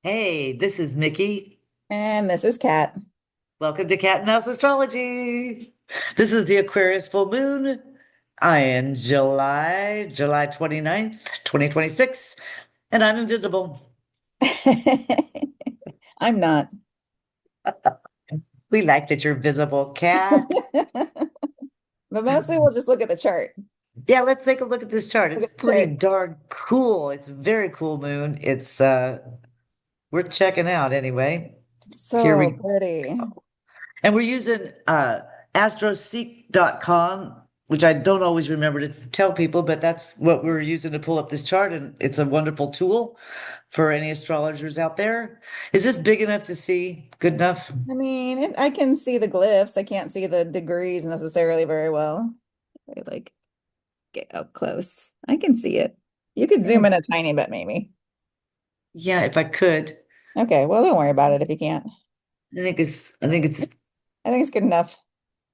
Hey, this is Micki. And this is Kat. Welcome to Cat and Mouse Astrology. This is the Aquarius full moon in July 29th, 2026, and I'm invisible. I'm not. We like that you're visible, Cat. But mostly we'll just look at the chart. Yeah, let's take a look at this chart. Look It's at the pretty chart. darn cool. It's a very cool moon. It's worth checking out anyway. Here So we pretty. And we're using astroseek.com, which I don't always remember to tell people, but that's what we're using to pull up this chart. And it's a wonderful tool for any astrologers out there. Is this big enough to see? Good enough? I mean, I can see the glyphs. I can't see the degrees necessarily very well. I like get up close. I can see it. You could zoom in a tiny bit, maybe. Yeah, if I could. Okay, well, don't worry about it if you can't. I think it's I think it's good enough.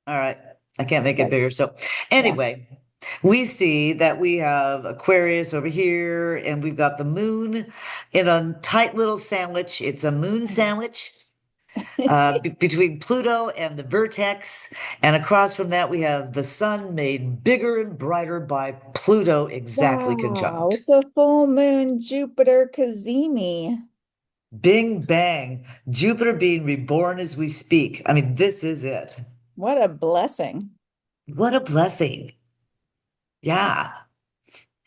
all right. I can't make it Okay. bigger. So Yeah. anyway, we see that we have Aquarius over here, and we've got the moon in a tight little sandwich. It's a moon sandwich between Pluto and the Vertex. And across from that, we have the sun made bigger and brighter by Pluto, exactly Wow, conjunct. it's a full moon Jupiter Cazimi. Bing bang. Jupiter being reborn as we speak. I mean, this is it. What a blessing. What a blessing. Yeah.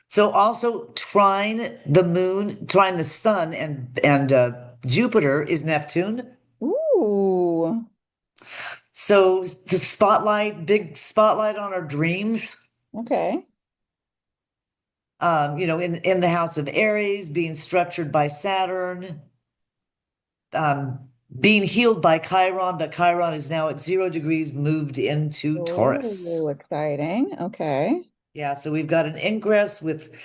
So also trine the sun and Jupiter is Neptune. Ooh, So the big spotlight on our dreams. okay. In the house of Aries, being structured by Saturn, um, being healed by Chiron, but Chiron is now at 0 degrees, moved into Oh, Taurus. exciting. Okay. Yeah, so we've got an ingress with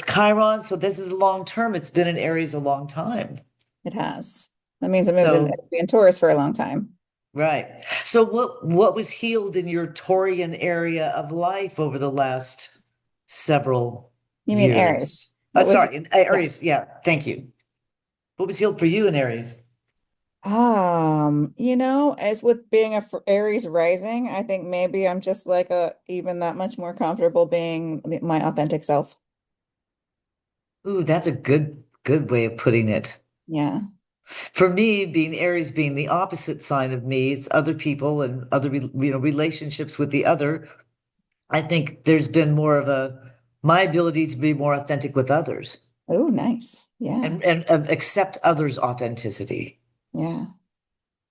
Chiron. So this is long term. It's been in Aries a long time. It has. That means it moves in, So it'll be in Taurus for a long time. right. So what was healed in your Taurian area of life over the last several You mean Aries? years? What was, Sorry, in yeah. Aries. Yeah, thank you. What was healed for you in Aries? As with being Aries rising, I think maybe I'm just like even that much more comfortable being my authentic self. Ooh, that's a good way of putting it. Yeah. For me, being Aries being the opposite sign of me, it's other people and other relationships with the other. I think there's been more of a my ability to be more authentic with others Oh, nice. Yeah. and accept others' authenticity. Yeah.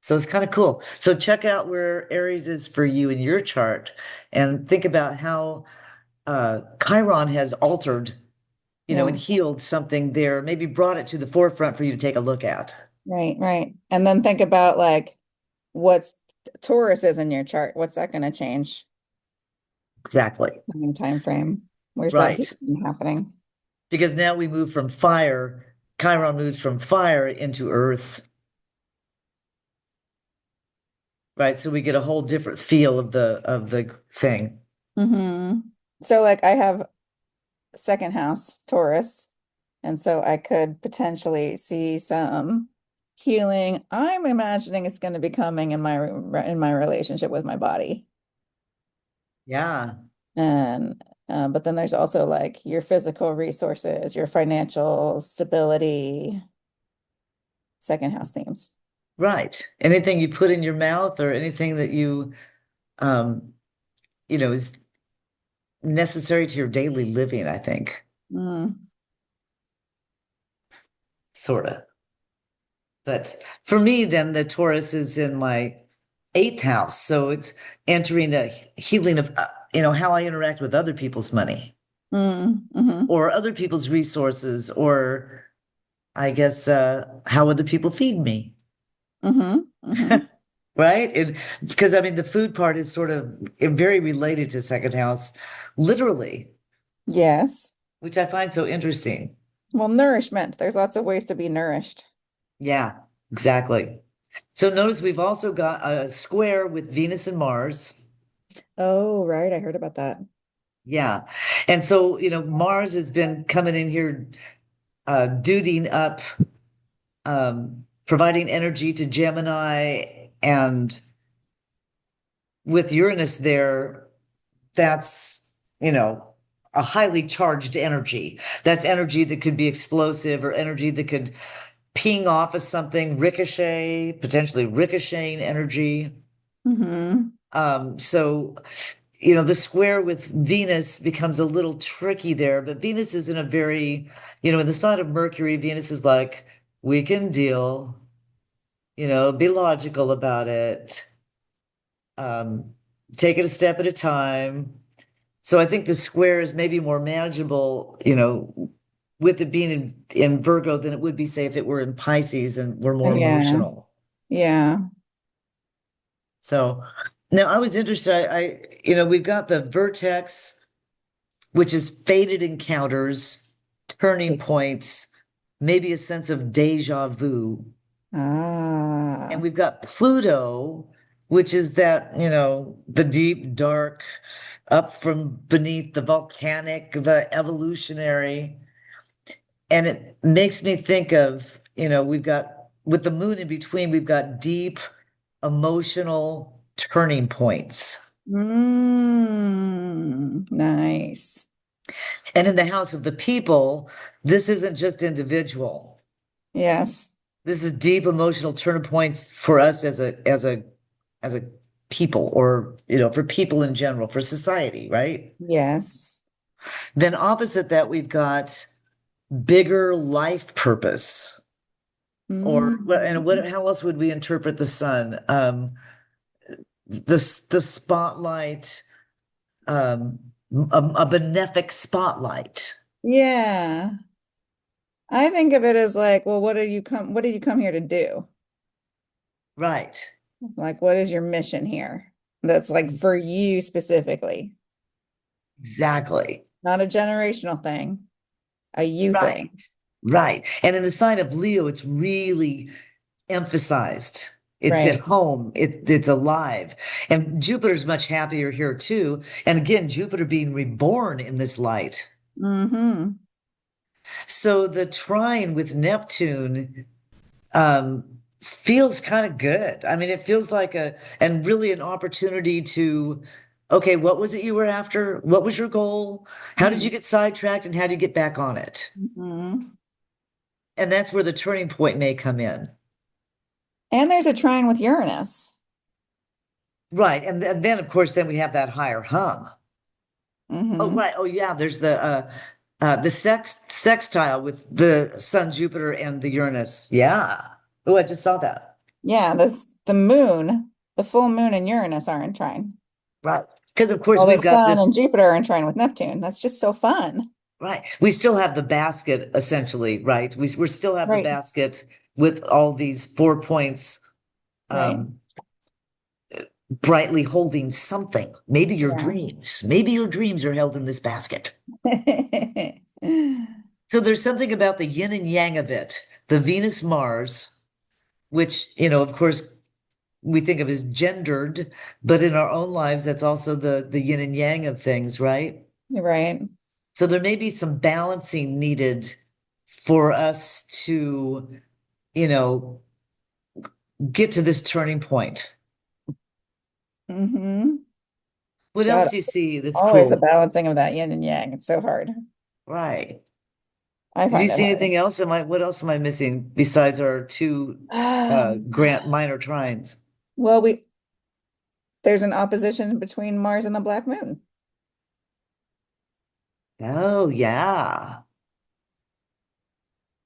So it's kind of cool. So check out where Aries is for you in your chart and think about how Chiron has altered, and Yeah. healed something there, maybe brought it to the forefront for you to take a look at. Right, right. And then think about like what's Taurus is in your chart. What's that going to change Exactly. in time frame? Where's that Right. healing happening? Because now we move from fire, Chiron moves from fire into earth, right? So we get a whole different feel of the thing. So like I have second house, Taurus, and so I could potentially see some healing. I'm imagining it's going to be coming in my relationship with my body. Yeah. And but then there's also like your physical resources, your financial stability, second house themes. Right. Anything you put in your mouth or anything that um, is necessary to your daily living, I think, Mm, sort of. But for me, then the Taurus is in my eighth house. So it's entering a healing of, how I interact with other people's money hmm or other people's resources, or I guess, how other people feed me. hmm Right? Because I mean, the food part is sort of very related to second house, literally, Yes. which I find so interesting. Well, nourishment. There's lots of ways to be nourished. Yeah, exactly. So notice we've also got a square with Venus and Mars. Oh, right. I heard about that. Yeah. And so, Mars has been coming in here, dutying up providing energy to Gemini. And with Uranus there, that's, you know, a highly charged energy. That's energy that could be explosive or energy that could ping off of something, ricochet, potentially ricocheting energy. Hmm. So, you know, the square with Venus becomes a little tricky there, but Venus is in a very, you know, in the sign of Mercury, Venus is like, we can deal, you know, be logical about it, um, take it a step at a time. So I think the square is maybe more manageable, you know, with it being in Virgo than it would be, say, if it were in Pisces and we're more Yeah. emotional. Yeah. So now I was interested. You know, we've got the vertex, which is fated encounters, turning points, maybe a sense of deja vu. And Ah. we've got Pluto, which is that, you know, the deep, dark, up from beneath, the volcanic, the evolutionary. And it makes me think of, you know, we've got, with the moon in between, we've got deep emotional turning points. Nice. And in the house of the people, this isn't just individual. Yes. This is deep emotional turning points for us as a people, or you know, for people in general, for society, right? Yes. Then opposite that, we've got bigger life purpose. Or what, and Mm. what, how else would we interpret the sun? The spotlight, um, a benefic spotlight. Yeah. I think of it as like, well, what did you come here to do? Right. Like, what is your mission here? That's like for you specifically, Exactly. not a generational thing, a you thing. Right. Right. And in the sign of Leo, it's really emphasized. It's at Right. home. It's alive. And Jupiter's much happier here too. And again, Jupiter being reborn in this light. Mm-hmm. So the trine with Neptune um, feels kind of good. I mean, it feels like and really an opportunity to, okay, what was it you were after? What was your goal? How did you get sidetracked and how do you get back on it? Mm-hmm. And that's where the turning point may come in. And there's a trine with Uranus. Right. And then, of course, then we have that higher hum. Oh, Mm-hmm. right. Oh, yeah. There's the sextile with the Sun, Jupiter, and the Uranus. Yeah. Oh, I just saw that. Yeah, this the moon, the full moon and Uranus are in trine. Right. Because of course Well, the we've got sun and this. Jupiter are in trine with Neptune. That's just so fun. Right. We still have the basket essentially, right? We still have the Right. basket with all these 4 points, Right. um, brightly holding something. Maybe your Yeah. dreams. Maybe your dreams are held in this basket. So there's something about the yin and yang of it, the Venus Mars, which, you know, of course, we think of as gendered, but in our own lives, that's also the yin and yang of things, right? You're right. So there may be some balancing needed for us to, you know, get to this turning point. Mm-hmm. What God, else do you see that's always the cool? balancing of that yin and yang. It's so hard. Right. I Do you find it see hard. anything else? What else am I missing besides our two Um, grant minor trines? well, there's an opposition between Mars and the Black Moon. Oh, yeah.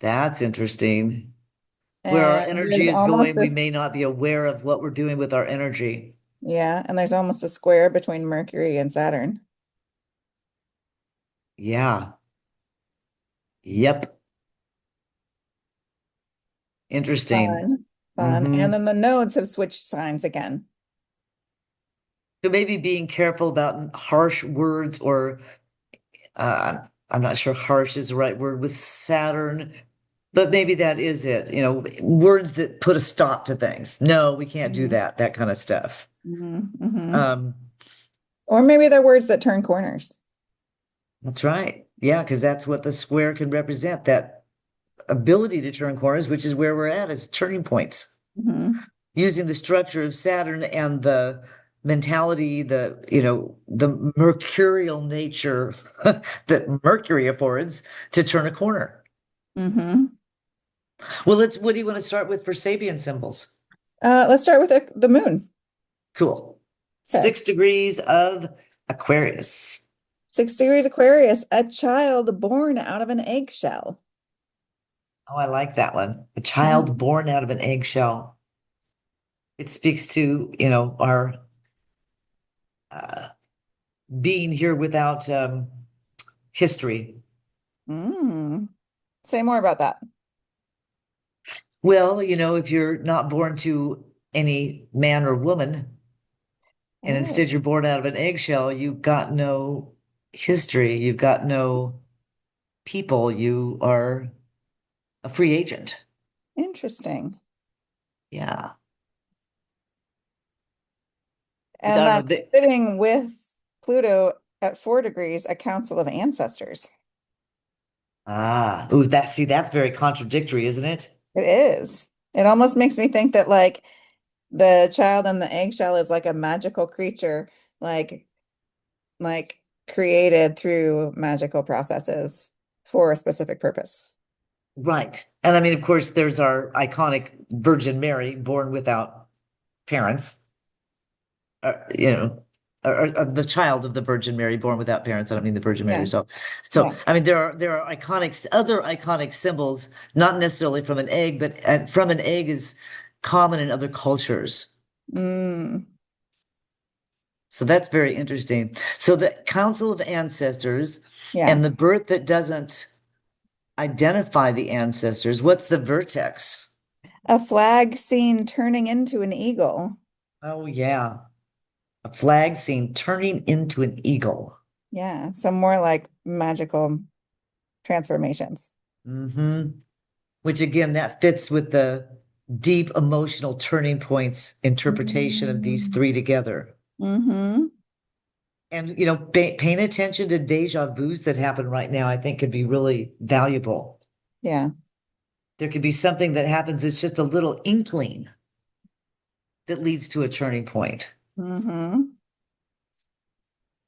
That's interesting. Where our And energy there's is almost going, we this, may not be aware of what we're doing with our energy. yeah, and there's almost a square between Mercury and Saturn. Yeah. Yep. Interesting. Fun, fun. Hmm. And then the nodes have switched signs again. So maybe being careful about harsh words or uh, I'm not sure harsh is the right word with Saturn, but maybe that is it. You know, words that put a stop to things. No, we can't do Mhm. that, that kind of stuff. Hmm. Um, Or maybe they're words that turn corners. that's right. Yeah, because that's what the square can represent, that ability to turn corners, which is where we're at, is turning points. Hmm. Using the structure of Saturn and the mentality, the mercurial nature that Mercury affords to turn a corner. Hmm. Well, what do you want to start with for Sabian symbols? Let's start with the moon. Cool. Okay. 6 degrees of Aquarius. 6 degrees Aquarius, a child born out of an eggshell. Oh, I like that one. A Yeah. child born out of an eggshell. It speaks to, our uh, being here without history. Mm. Say more about that. Well, if you're not born to any man or woman, and Oh, instead you're born out of an eggshell, you've got no history, you've got no people, you are a free agent. interesting. Yeah. Which And I don't then know. sitting with Pluto at 4 degrees, a council of ancestors. Ooh, that's very contradictory, isn't it? It is. It almost makes me think that like the child in the eggshell is like a magical creature, like like created through magical processes for a specific purpose. Right. And I mean, of course, there's our iconic Virgin Mary, born without parents, you know, or the child of the Virgin Mary, born without parents. I don't mean the Virgin Mary. Yeah. So Yeah. I mean, there are other iconic symbols, not necessarily from an egg, but from an egg is common in other cultures. Mm, So that's very interesting. So the Council of Ancestors yeah. and the birth that doesn't identify the ancestors. What's the vertex? A flag seen turning into an eagle. Oh, yeah. A flag seen turning into an eagle. Yeah. Some more like magical transformations. Hmm. Which again, that fits with the deep emotional turning points interpretation of these Mm-hmm. three together. Mm-hmm. And, paying attention to deja vus that happen right now, I think could be really valuable. Yeah. There could be something that happens, it's just a little inkling that leads to a turning point. Mm-hmm.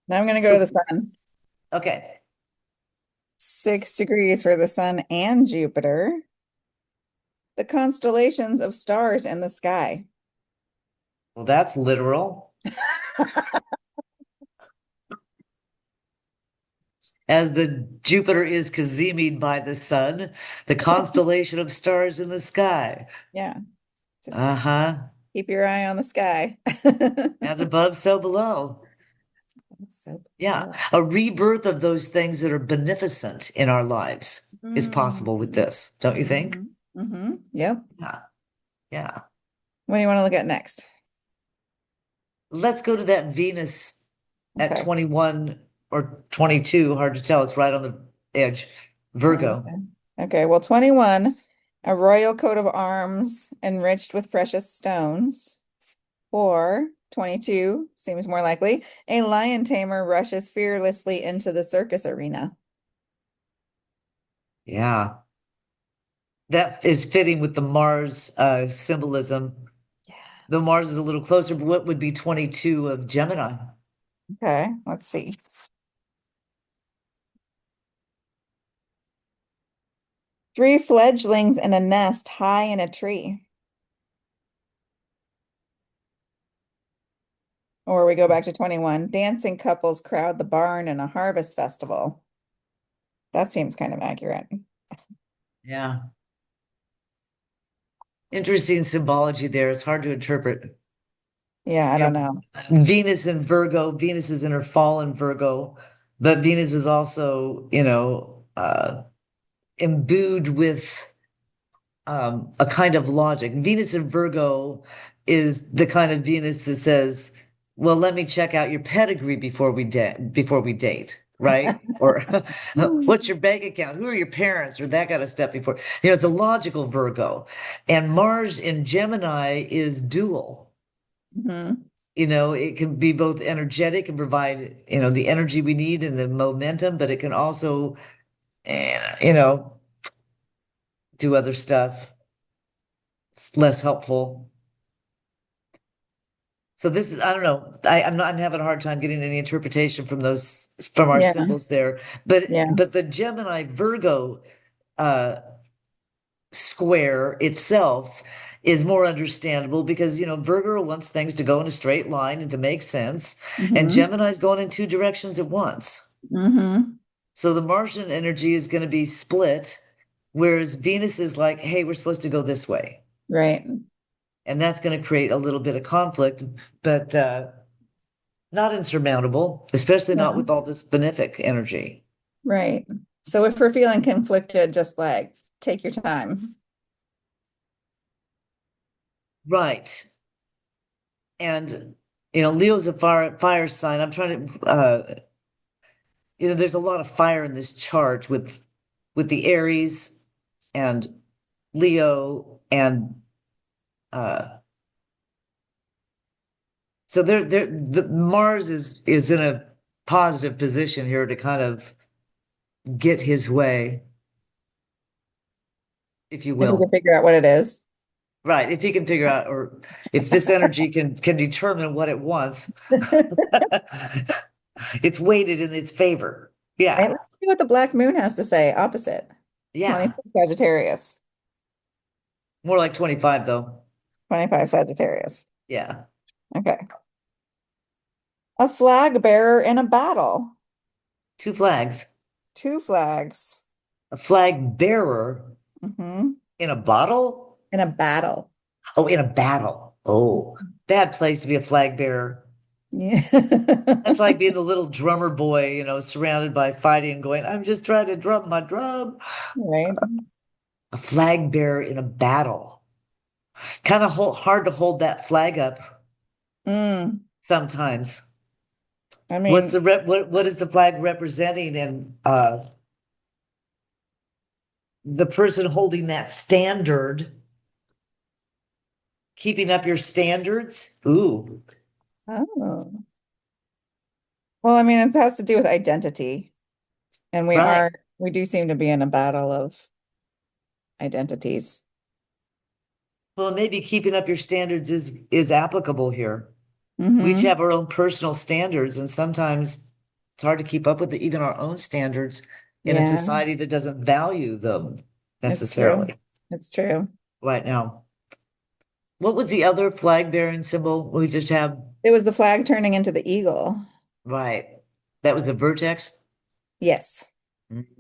Now I'm going to go to the So, sun. okay. 6 degrees for the sun and Jupiter. The constellations of stars in the sky. Well, that's literal. As the Jupiter is Cazimi'd by the sun, the constellation of stars in the sky. Yeah. Just Uh-huh. keep your eye on the sky. As above, so below. So Yeah. low. A rebirth of those things that are beneficent in our lives is possible with Mm-hmm. this, don't you think? Mm-hmm. Yep. Yeah. Yeah. What do you want to look at next? Let's go to that Venus at Okay. 21 or 22. Hard to tell. It's right on the edge. Okay. Virgo. Okay. Well, 21, a royal coat of arms enriched with precious stones. Or 22, seems more likely, a lion tamer rushes fearlessly into the circus arena. Yeah. That is fitting with the Mars symbolism. Yeah. Though Mars is a little closer, but what would be 22 of Gemini? Okay, let's see. Three fledglings in a nest high in a tree. Or we go back to 21. Dancing couples crowd the barn in a harvest festival. That seems kind of accurate. Yeah. Interesting symbology there. It's hard to interpret. Yeah, I You don't know, know. Venus in Virgo, Venus is in her fall in Virgo, but Venus is also, imbued with a kind of logic. Venus in Virgo is the kind of Venus that says, "Well, let me check out your pedigree before we date, right? Or what's your bank account? Who are your parents? Or that kind of stuff before. It's a logical Virgo. And Mars in Gemini is dual. Hmm. It can be both energetic and provide, the energy we need and the momentum, but it can also, you know, do other stuff. It's less helpful. So this is, I don't know. I'm having a hard time getting any interpretation from from our Yeah. symbols there. But Yeah. but the Gemini Virgo uh square itself is more understandable because Virgo wants things to go in a straight line and to make sense, and Mm-hmm. Gemini's going in two directions at once. Mm-hmm. So the Martian energy is going to be split, whereas Venus is like, hey, we're supposed to go this way. Right. And that's going to create a little bit of conflict, but not insurmountable, especially not Yeah. with all this benefic energy. Right. So if we're feeling conflicted, just like take your time. Right. And Leo's a fire sign. I'm trying to there's a lot of fire in this chart with the Aries and Leo and uh so the Mars is in a positive position here to kind of get his way, if you If we can will. figure out what it is. Right, if he can figure out, or if this energy can determine what it wants, it's weighted in its favor. Right. Yeah, Let's see what the black moon has to say. Opposite. yeah. 26 Sagittarius. More like 25 though. 25 Sagittarius. Yeah. Okay. A flag bearer in a battle. Two flags. Two flags. A flag bearer Hmm. in a bottle? In a battle. Oh, in a battle. Oh, bad place to be a flag bearer. Yeah. That's like being the little drummer boy, surrounded by fighting and going, I'm just trying to drum my drum. Right. A flag bearer in a battle. Kind of hard to hold that flag up Mm. sometimes. I What's mean, the what is the flag representing? And the person holding that standard, keeping up your standards. Ooh, oh. Well, I mean, it has to do with identity. And right. we do seem to be in a battle of identities. Well, maybe keeping up your standards is applicable here. We each Hmm. have our own personal standards, and sometimes it's hard to keep up with even our own standards in a Yeah, society that doesn't value them it's true. necessarily. It's true. Right now, what was the other flag bearing symbol we just have? It was the flag turning into the eagle. Right, that was a vertex. Yes.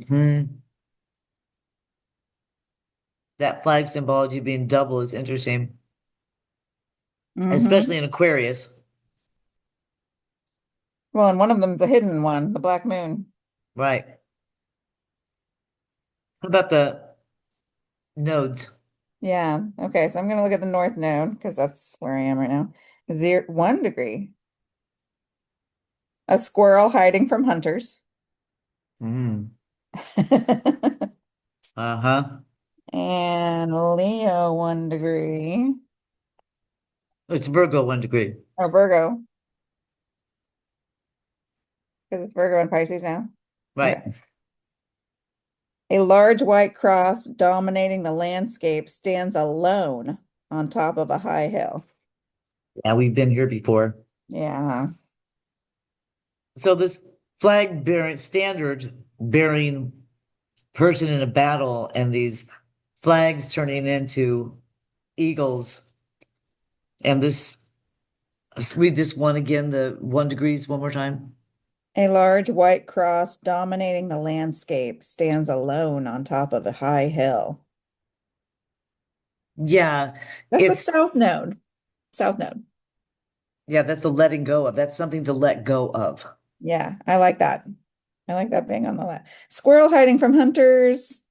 Hmm. That flag symbology being double is interesting, Hmm. especially in Aquarius. Well, and one of them, the hidden one, the black moon. Right. What about the nodes? Yeah. Okay. So I'm going to look at the north node because that's where I am right now. 1 degree. A squirrel hiding from hunters. Mm. Uh-huh. And Leo 1 degree. It's Virgo 1 degree. Or Virgo, because it's Virgo and Pisces now. Right. Okay. A large white cross dominating the landscape stands alone on top of a high hill. Yeah, we've been here before. Yeah. So this flag bearing standard bearing person in a battle and these flags turning into eagles. And this, let's read this one again, the 1 degrees one more time. A large white cross dominating the landscape stands alone on top of a high hill. Yeah, That's the it's south node. South node. yeah, that's a letting go of. That's something to let go of. Yeah, I like that. I like that being on the left. Squirrel hiding from hunters.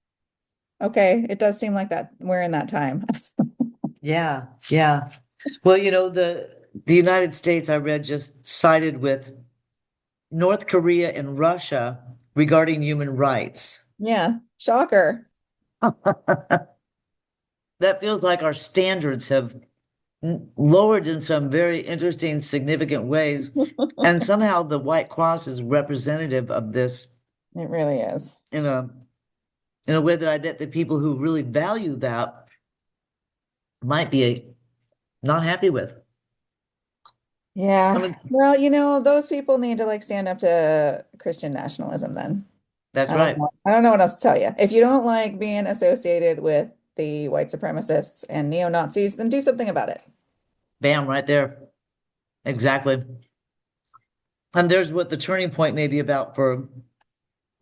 Okay, it does seem like that we're in that time. Yeah, yeah. Well, the United States I read just sided with North Korea and Russia regarding human rights. Yeah, shocker. That feels like our standards have lowered in some very interesting, significant ways. And somehow the White Cross is representative of this It really is. in a in a way that I bet the people who really value that might be not happy with. I Yeah. mean, Well, those people need to like stand up to Christian nationalism then. that's right. I don't know what else to tell you. If you don't like being associated with the white supremacists and neo-Nazis, then do something about it. Bam, right there. Exactly. And there's what the turning point may be about for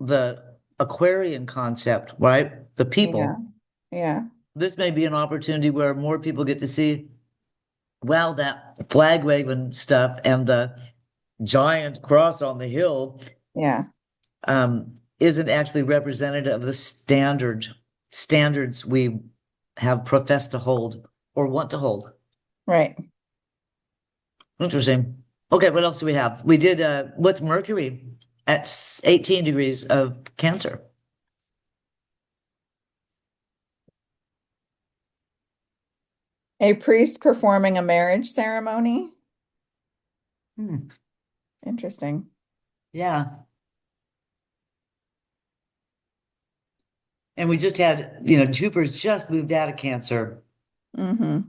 the Aquarian concept, right? The Yeah. people. Yeah. This may be an opportunity where more people get to see, wow, that flag waving stuff and the giant cross on the hill Yeah. isn't actually representative of the standards we have professed to hold or want to hold. Right. Interesting. Okay, what else do we have? We did what's Mercury at 18 degrees of Cancer? A priest performing a marriage ceremony. Hmm. Interesting. Yeah. And we just had, Jupiter's just moved out of Cancer. Mm-hmm.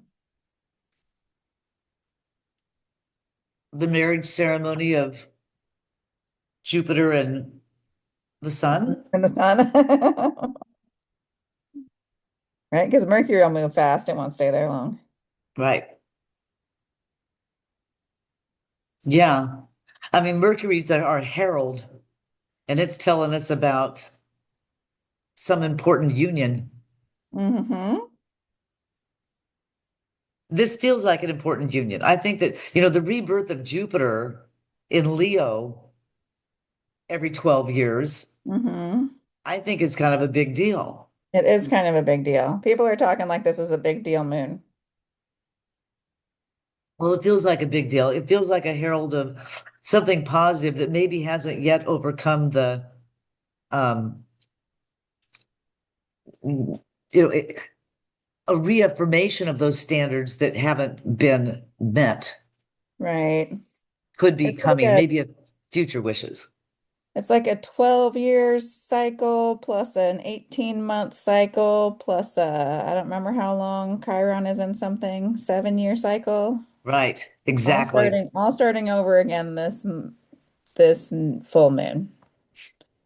The marriage ceremony of Jupiter and the sun. And the sun. Right? Because Mercury will move fast. It won't stay there long. Right. Yeah. I mean, Mercury's our herald, and it's telling us about some important union. Mm-hmm. This feels like an important union. I think that, the rebirth of Jupiter in Leo every 12 years, Mm-hmm. I think is kind of a big deal. It is kind of a big deal. People are talking like this is a big deal moon. Well, it feels like a big deal. It feels like a herald of something positive that maybe hasn't yet overcome um, you know, a reaffirmation of those standards that haven't been met. Right. Could be It's like coming, maybe a future wishes. a 12 years cycle plus an 18-month cycle plus I don't remember how long Chiron is in something, 7-year cycle. Right, All exactly. starting over again this full moon.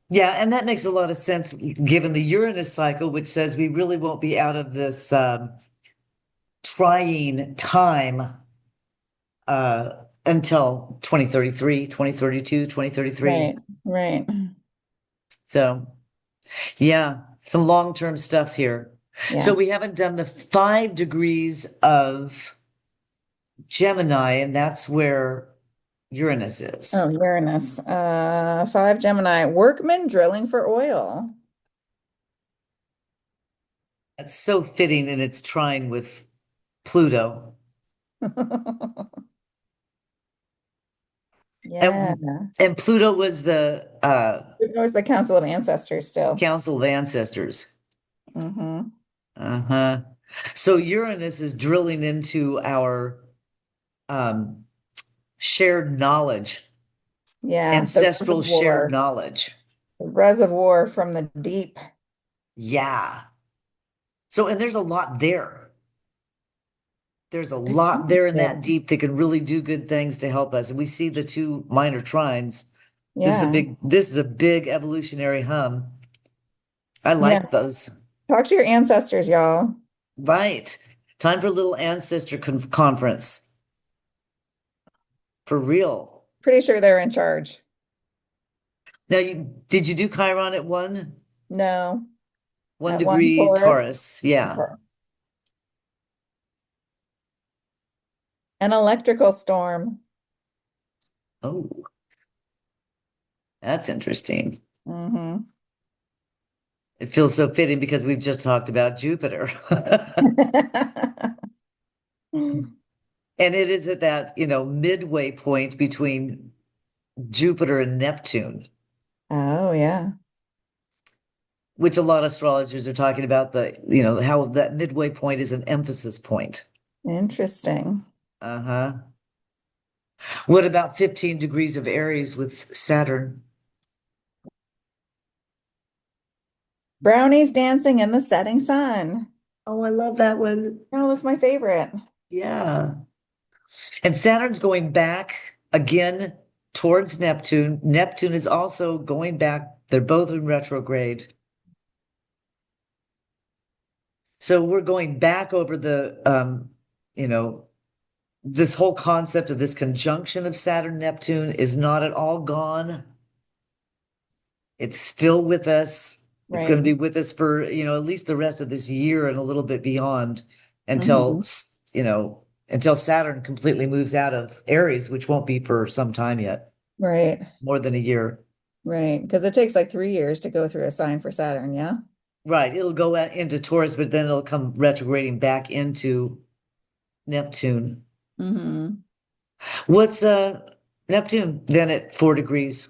Yeah, and that makes a lot of sense given the Uranus cycle, which says we really won't be out of this trying time until 2033, 2032, 2033. Right, right. So, yeah, some long-term stuff here. So Yeah. we haven't done the 5 degrees of Gemini, and that's where Uranus is. Oh, Uranus. 5 Gemini. Workmen drilling for oil. That's so fitting in its trine with Pluto. Yeah. And and Pluto was the It was the Council of Ancestors still. Council of Ancestors. Hmm. Uh-huh. So Uranus is drilling into our um, shared knowledge, Yeah, ancestral shared knowledge. the reservoir from the deep. Yeah. So, and there's a lot there. There's a There lot is there in that there. deep that can really do good things to help us. And we see the two minor trines. Yeah. This is a big evolutionary hum. I Yeah. like those. Talk to your ancestors, y'all. Right. Time for a little ancestor conference. For real. Pretty sure they're in charge. Now, did you do Chiron at No, one at one degree Taurus. Taurus? Yeah. Okay. An electrical storm. Oh, that's interesting. Hmm. It feels so fitting because we've just talked about Jupiter. And it is at that, midway point between Jupiter and Neptune, Oh, yeah. which a lot of astrologers are talking about how that midway point is an emphasis point. Interesting. Uh-huh. What about 15 degrees of Aries with Saturn? Brownies dancing in the setting sun. Oh, I love that one. Oh, that's my favorite. Yeah. And Saturn's going back again towards Neptune. Neptune is also going back. They're both in retrograde. So we're going back over you know, this whole concept of this conjunction of Saturn Neptune is not at all gone. It's still with us. It's going to Right. be with us for, at least the rest of this year and a little bit beyond Hmm. until, until Saturn completely moves out of Aries, which won't be for some time yet, Right. more than a year. Right. Because it takes like 3 years to go through a sign for Saturn, yeah? Right. It'll go into Taurus, but then it'll come retrograding back into Neptune. Hmm. What's Neptune then at 4 degrees?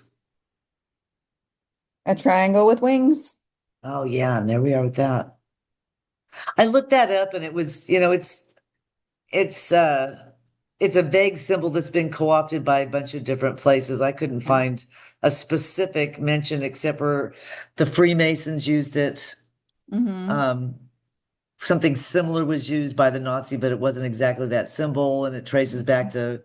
A triangle with wings. Oh yeah, and there we are with that. I looked that up and it was, it's uh it's a vague symbol that's been co-opted by a bunch of different places. I couldn't find a specific mention except for the Freemasons used it. Hmm. Um, something similar was used by the Nazi, but it wasn't exactly that symbol, and it traces back to,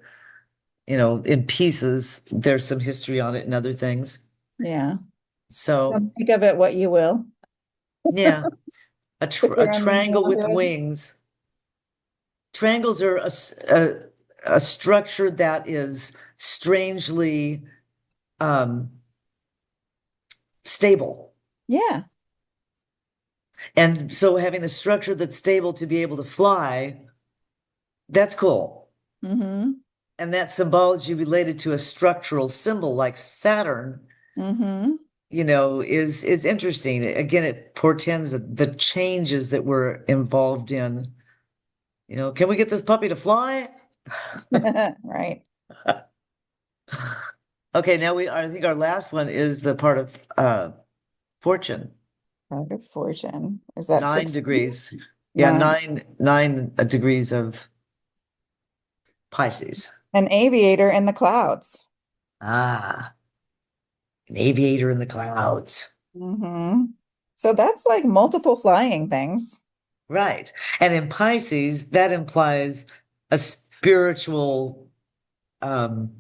in pieces. There's some history on it and other things. Yeah. So Think of it what you will. yeah, Put a your own meaning triangle with onto it. wings. Triangles are a structure that is strangely um, stable. Yeah. And so having a structure that's stable to be able to fly, that's cool. Hmm. And that symbology related to a structural symbol like Saturn, Hmm. is interesting. Again, it portends the changes that we're involved in. Can we get this puppy to fly? Right. Okay, now I think our last one is the part of fortune. Card of fortune. Is that 16? 9 degrees. Yeah, Nine. nine degrees of Pisces. An aviator in the clouds. Ah, an aviator in the clouds. Hmm. So that's like multiple flying things. Right. And in Pisces, that implies a spiritual um,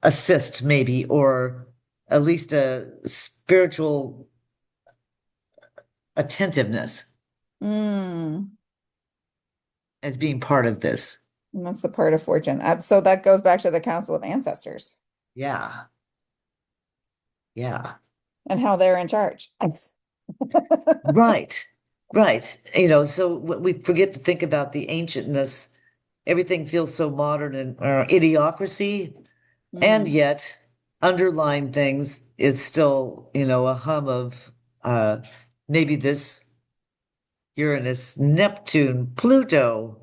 assist, maybe, or at least a spiritual attentiveness Mm. as being part of this. And that's the part of fortune. So that goes back to the Council of Ancestors Yeah. Yeah. and how they're in charge. Right. Right. So we forget to think about the ancientness. Everything feels so modern and idiocracy, and Mm. yet underlying things is still, a hum of uh maybe this Uranus, Neptune, Pluto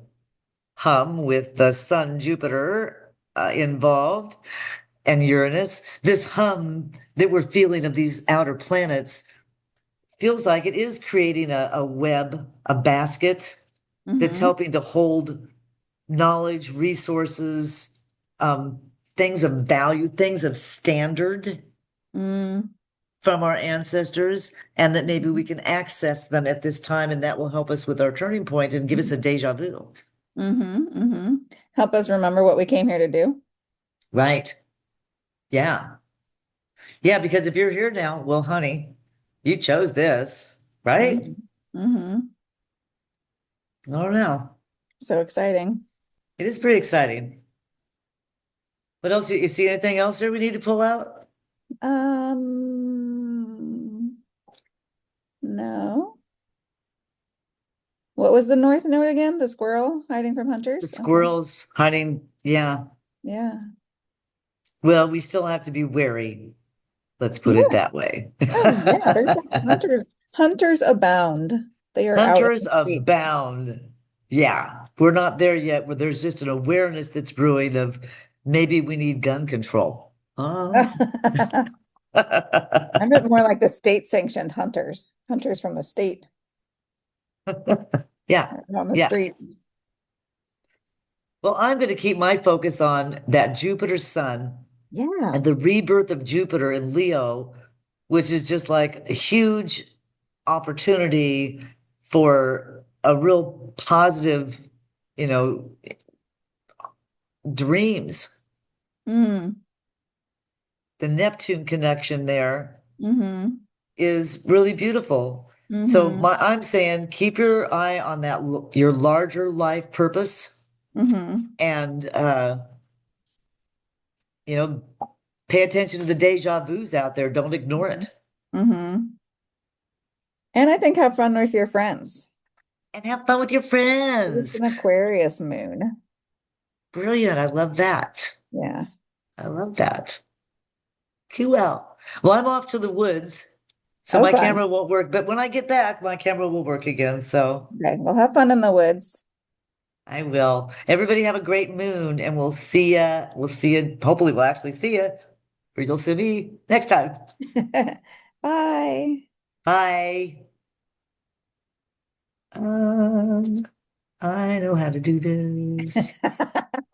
hum with the Sun, Jupiter involved, and Uranus. This hum that we're feeling of these outer planets feels like it is creating a web, a basket that's Hmm. helping to hold knowledge, resources, um, things of value, things of standard Mm. from our ancestors, and that maybe we can access them at this time, and that will help us with our turning point and give us a deja vu. Hmm. Hmm. Help us remember what we came here to do. Right. Yeah. Yeah, because if you're here now, well, honey, you chose this, right? Hmm. Hmm. I don't know. So exciting. It is pretty exciting. What else? You see anything else there we need to pull out? No. What was the north node again? The squirrel hiding from The hunters? Okay. squirrels hiding. Yeah. Yeah. Well, we still have to be wary. Let's put it Yeah. that way. Oh, yeah. There's like hunters. Hunters abound. They are out in Hunters the streets. abound. Yeah, we're not there yet, where there's just an awareness that's brewing of maybe we need gun control. Oh. I meant more like the state sanctioned hunters, hunters from the state Yeah, on the yeah. streets. Well, I'm going to keep my focus on that Jupiter Sun Yeah. and the rebirth of Jupiter in Leo which is just like a huge opportunity for a real positive, you know, dreams. Mm, The Neptune connection there mm-hmm. is really beautiful. So Mm-hmm. I'm saying keep your eye on that your larger life purpose Mm-hmm. and you know, pay attention to the deja vus out there. Don't ignore Mm-hmm. it. Mm-hmm. And I think have fun with your friends. And have fun with your It's friends. an Aquarius moon. Brilliant. I love that. Yeah. I love that. Well, well, I'm off to the woods, so Oh, my fun. camera won't work. But when I get back, my camera will work again. So Okay. Well, have fun in the woods. I will. Everybody have a great moon, and we'll see ya. We'll see you. Hopefully, we'll actually see you. Or you'll see me next time. Bye. Bye. Um, I know how to do this.